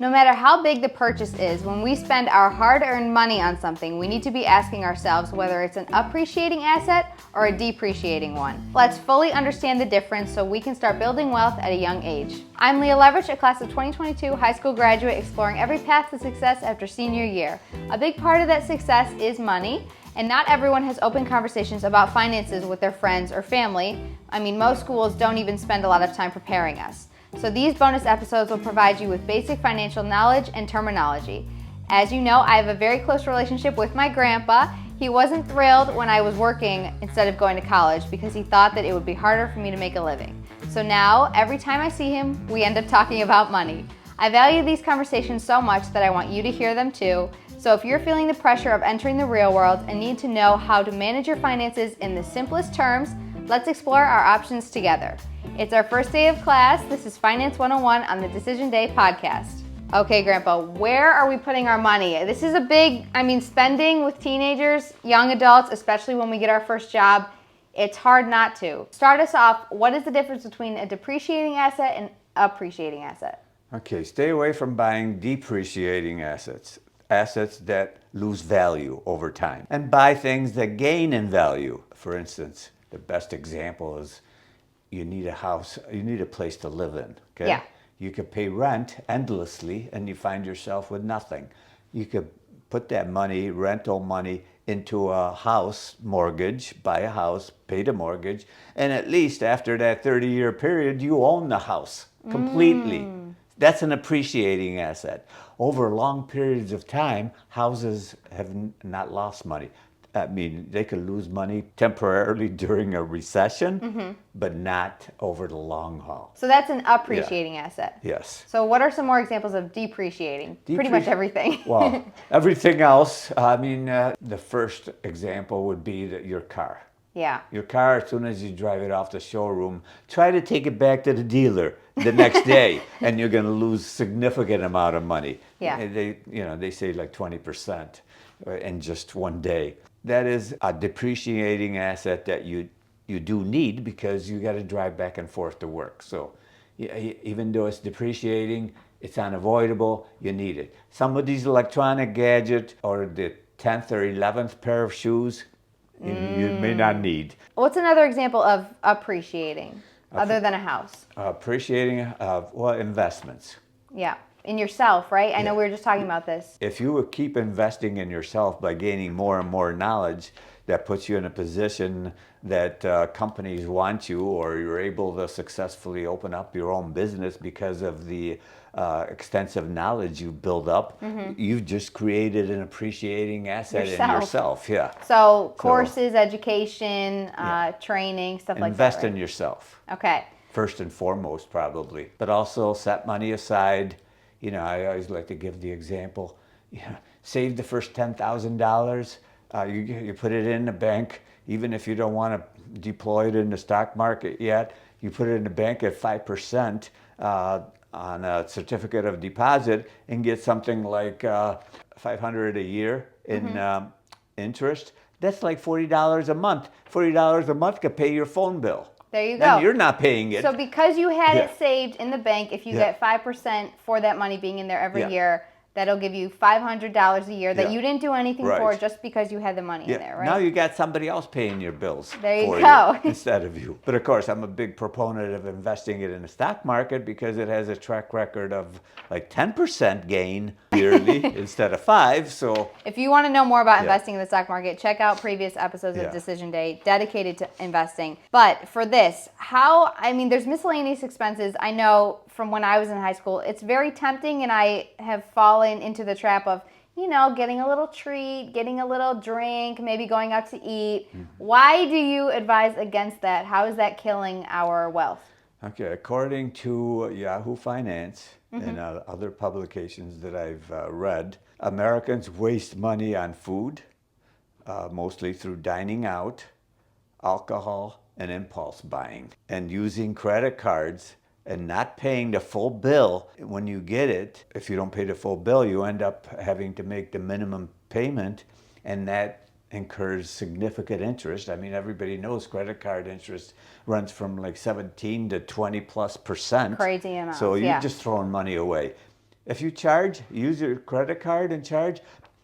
No matter how big the purchase is, when we spend our hard-earned money on something, we need to be asking ourselves whether it's an appreciating asset or a depreciating one. Let's fully understand the difference so we can start building wealth at a young age. I'm Leah Leverich, a class of 2022 high school graduate exploring every path to success after senior year. A big part of that success is money, and not everyone has open conversations about finances with their friends or family. I mean, most schools don't even spend a lot of time preparing us. So these bonus episodes will provide you with basic financial knowledge and terminology. As you know, I have a very close relationship with my grandpa. He wasn't thrilled when I was working instead of going to college because he thought that it would be harder for me to make a living. So now, every time I see him, we end up talking about money. I value these conversations so much that I want you to hear them too. So if you're feeling the pressure of entering the real world and need to know how to manage your finances in the simplest terms, let's explore our options together. It's our first day of class. This is Finance 101 on the Decision Day podcast. Okay, Grandpa, where are we putting our money? This is a big, spending with teenagers, young adults, especially when we get our first job, it's hard not to. Start us off, what is the difference between a depreciating asset and appreciating asset? Okay, stay away from buying depreciating assets that lose value over time, and buy things that gain in value. For instance, the best example is you need a house, you need a place to live in, okay? Yeah. You could pay rent endlessly and you find yourself with nothing. You could put that money, rental money, into a house mortgage, buy a house, pay the mortgage, and at least after that 30-year period, you own the house completely. That's an appreciating asset. Over long periods of time, houses have not lost money. I mean, they could lose money temporarily during a recession, but not over the long haul. So that's an appreciating asset. Yes. So what are some more examples of depreciating? Pretty much everything. Well, everything else, the first example would be your car. Yeah. Your car, as soon as you drive it off the showroom, try to take it back to the dealer the next day, and you're going to lose significant amount of money. Yeah. They say like 20% in just one day. That is a depreciating asset that you do need because you got to drive back and forth to work. So even though it's depreciating, it's unavoidable, you need it. Some of these electronic gadgets or the 10th or 11th pair of shoes, you may not need. What's another example of appreciating other than a house? Appreciating, investments. Yeah. In yourself, right? I know we were just talking about this. If you would keep investing in yourself by gaining more and more knowledge, that puts you in a position that companies want you, or you're able to successfully open up your own business because of the extensive knowledge you build up. You've just created an appreciating asset in yourself. Yeah. So courses, education, training, stuff like that. Invest right? in yourself. Okay. First and foremost, probably. But also set money aside. I always like to give the example, save the first $10,000, you put it in the bank, even if you don't want to deploy it in the stock market yet, you put it in the bank at 5% on a certificate of deposit and get something like $500 a year in interest. That's like $40 a month. $40 a month could pay your phone bill. There you go. Then you're not paying it. So because you had it saved in the bank, if you get 5% for that money being in there every year, that'll give you $500 a year that you didn't do anything for just because you had the money in there, right? Now you got somebody else paying your bills there you for go. you instead of you. But of course, I'm a big proponent of investing it in the stock market because it has a track record of like 10% gain yearly instead of 5. So if you want to know more about investing in the stock market, check out previous episodes of Decision Day dedicated to investing. But for this, there's miscellaneous expenses. I know from when I was in high school, it's very tempting, and I have fallen into the trap of, getting a little treat, getting a little drink, maybe going out to eat. Why do you advise against that? How is that killing our wealth? Okay, according to Yahoo Finance and other publications that I've read, Americans waste money on food, mostly through dining out, alcohol, and impulse buying, and using credit cards and not paying the full bill when you get it. If you don't pay the full bill, you end up having to make the minimum payment, and that incurs significant interest. Everybody knows credit card interest runs from like 17 to 20+%. Crazy amount. So you're just throwing money away. if you use your credit card and charge,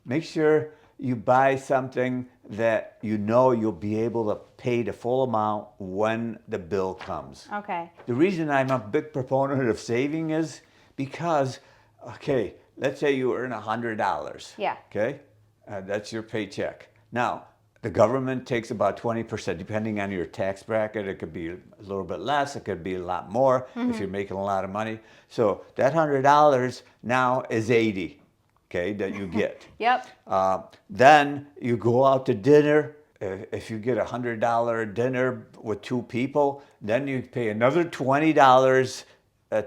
make sure you buy something that you know you'll be able to pay the full amount when the bill comes. Okay. The reason I'm a big proponent of saving is because, okay, let's say you earn $100. Yeah. Okay, that's your paycheck. Now, the government takes about 20%, depending on your tax bracket. It could be a little bit less, it could be a lot more if you're making a lot of money. So that $100 now is 80, okay, that you get. Yep. Then you go out to dinner. If you get $100 dinner with two people, then you pay another $20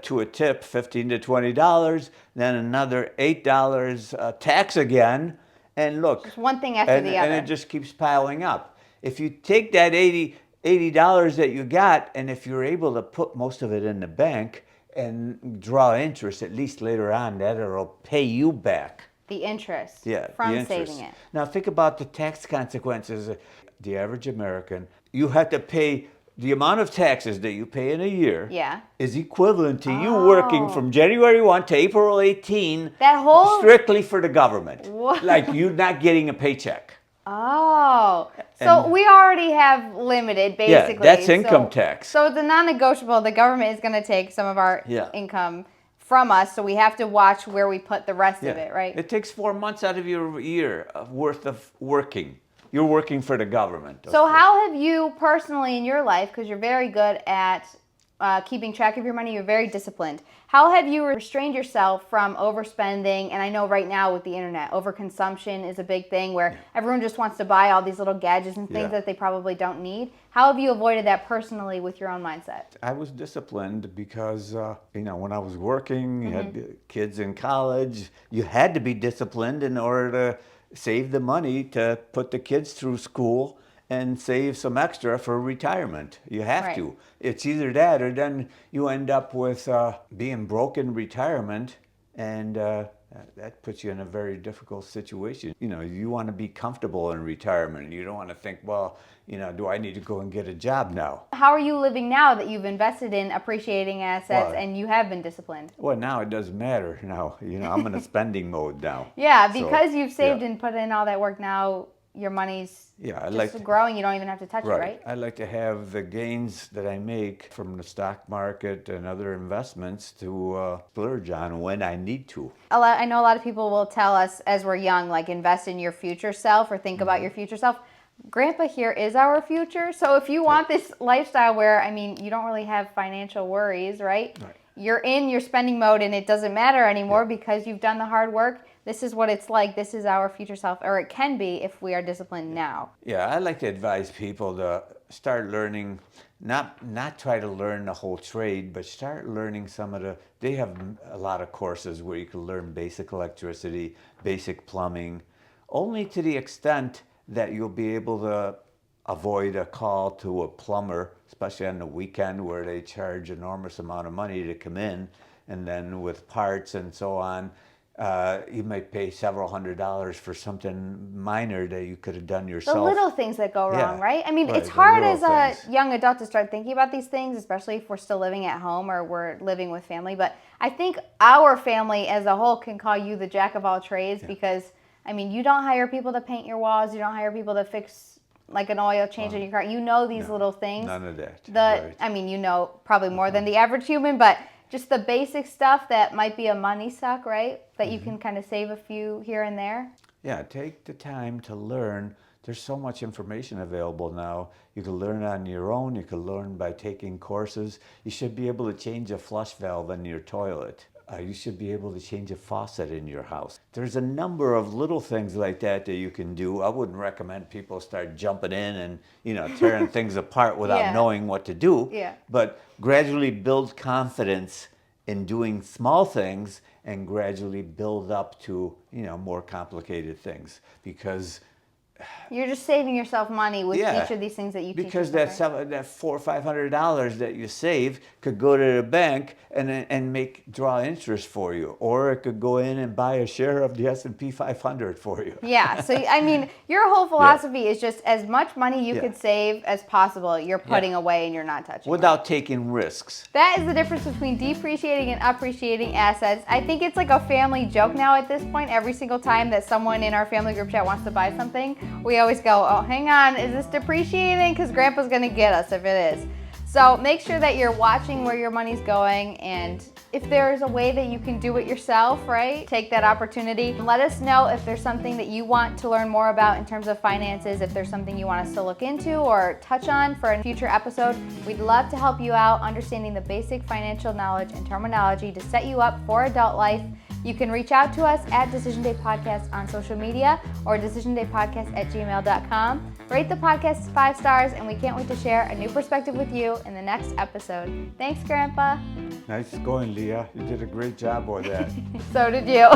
to a tip, $15 to $20, then another $8 tax again. And look, Just one thing after the other. And it just keeps piling up. If you take that $80 that you got, and if you're able to put most of it in the bank and draw interest, at least later on, that'll pay you back. The interest From the interest. saving it. Now think about the tax consequences. The average American, you have to pay the amount of taxes that you pay in a year is equivalent to you working from January 1 to April 18 strictly for the government. What? Like you're not getting a paycheck. Oh, so we already have limited, basically. Yeah, that's income tax. So it's a non-negotiable. The government is going to take some of our income from us, so we have to watch where we put the rest of it, right? It takes 4 months out of your year worth of working. You're working for the government. So how have you personally in your life, because you're very good at keeping track of your money, you're very disciplined. How have you restrained yourself from overspending? And I know right now with the internet, overconsumption is a big thing where everyone just wants to buy all these little gadgets and things that they probably don't need. How have you avoided that personally with your own mindset? I was disciplined because, when I was working, you had kids in college, you had to be disciplined in order to save the money to put the kids through school and save some extra for retirement. You have to. It's either that or then you end up with being broke in retirement, and that puts you in a very difficult situation. You want to be comfortable in retirement. You don't want to think, well, do I need to go and get a job now? How are you living now that you've invested in appreciating assets and you have been disciplined? Well, now it doesn't matter. Now, I'm in a spending mode now. Yeah, because you've saved and put in all that work now, your money's just growing. You don't even have to touch it, right? I like to have the gains that I make from the stock market and other investments to splurge on when I need to. I know a lot of people will tell us as we're young, like invest in your future self or think about your future self. Grandpa here is our future. So if you want this lifestyle where, you don't really have financial worries, right? You're in your spending mode and it doesn't matter anymore because you've done the hard work. This is what it's like. This is our future self, or it can be if we are disciplined now. Yeah, I like to advise people to start learning, not try to learn the whole trade, but start learning they have a lot of courses where you can learn basic electricity, basic plumbing, only to the extent that you'll be able to avoid a call to a plumber, especially on the weekend where they charge enormous amount of money to come in, and then with parts and so on. You might pay several $100s for something minor that you could have done yourself. The little things that go wrong, right? It's hard as a young adult to start thinking about these things, especially if we're still living at home or we're living with family. But I think our family as a whole can call you the jack of all trades because, you don't hire people to paint your walls. You don't hire people to fix like an oil change in your car. You know these little things. None of that. You know probably more than the average human, but just the basic stuff that might be a money suck, right? That you can kind of save a few here and there. Yeah, take the time to learn. There's so much information available now. You can learn on your own. You can learn by taking courses. You should be able to change a flush valve in your toilet. You should be able to change a faucet in your house. There's a number of little things like that you can do. I wouldn't recommend people start jumping in and tearing things apart without knowing what to do. Yeah. But gradually build confidence in doing small things and gradually build up to more complicated things, because You're just saving yourself money with Yeah, each of these things that you teach because yourself, right? that $400 or $500 that you save could go to the bank and draw interest for you, or it could go in and buy a share of the S&P 500 for you. Yeah, so I mean, your whole philosophy is just as much money you could save as possible, you're putting away and you're not touching. Without taking risks. That is the difference between depreciating and appreciating assets. I think it's like a family joke now at this point. Every single time that someone in our family group chat wants to buy something, we always go, oh, hang on, is this depreciating? Because Grandpa's going to get us if it is. So make sure that you're watching where your money's going, and if there's a way that you can do it yourself, right, take that opportunity. Let us know if there's something that you want to learn more about in terms of finances, if there's something you want us to look into or touch on for a future episode. We'd love to help you out understanding the basic financial knowledge and terminology to set you up for adult life. You can reach out to us at Decision Day Podcast on social media or decisiondaypodcast@gmail.com. Rate the podcast 5 stars, and we can't wait to share a new perspective with you in the next episode. Thanks, Grandpa. Nice going, Leah. You did a great job with that. So did you.